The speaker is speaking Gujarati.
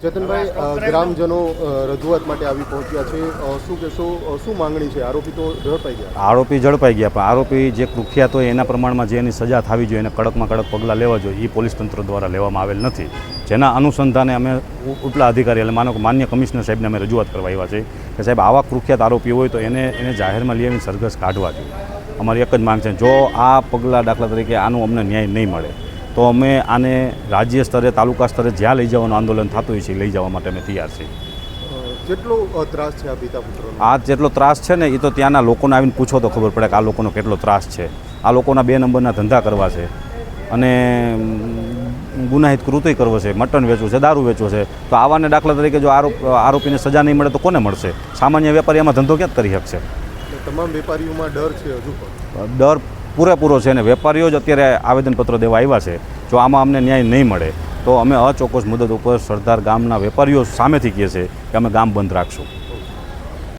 ચેતનભાઈ, ગ્રામજનો રજૂઆત માટે આવી પહોંચ્યા છે, શું કહેશો, શું માંગણી છે? આરોપી તો ઝડપાઈ ગયા. આરોપી ઝડપાઈ ગયા, પણ આરોપી જે કુખ્યાત હોય એના પ્રમાણમાં જે એની સજા થવી જોઈએ, એને કડકમાં કડક પગલાં લેવા જોઈએ, એ પોલીસ તંત્ર દ્વારા લેવામાં આવેલ નથી. જેના અનુસંધાને અમે ઉપલા અધિકારી એટલે માનો કે માન્ય કમિશનર સાહેબને અમે રજૂઆત કરવા આવ્યા છે કે સાહેબ આવા કુખ્યાત આરોપીઓ હોય તો એને જાહેરમાં લઈ આવીને સરઘસ કાઢવા જોઈએ. અમારી એક જ માંગ છે, જો આ પગલાં દાખલા તરીકે આનું અમને ન્યાય નહીં મળે તો અમે આને રાજ્ય સ્તરે, તાલુકા સ્તરે જ્યાં લઈ જવાનું આંદોલન થતું હોય છે લઈ જવા માટે અમે તૈયાર છીએ. કેટલો ત્રાસ છે આ પિતા પુત્રનો? આ જેટલો ત્રાસ છે ને એ તો ત્યાંના લોકોને આવીને પૂછો તો ખબર પડે કે આ લોકોનો કેટલો ત્રાસ છે. આ લોકોના 2 નંબરના ધંધા કરવા છે અને ગુનાહિત કૃત્ય કરવો છે, મટન વેચવું છે, દારૂ વેચવો છે. તો આવાને દાખલા તરીકે જો આરોપીને સજા નહીં મળે તો કોને મળશે? સામાન્ય વેપારી આમાં ધંધો ક્યાં કરી શકશે? તમામ વેપારીઓમાં ડર છે હજુ પણ? ડર પૂરેપૂરો છે અને વેપારીઓ જ અત્યારે આવેદનપત્ર દેવા આવ્યા છે. જો આમાં અમને ન્યાય નહીં મળે તો અમે અચોક્કસ મુદત ઉપર સરદાર ગામના વેપારીઓ સામેથી કહે છે કે અમે ગામ બંધ રાખશું.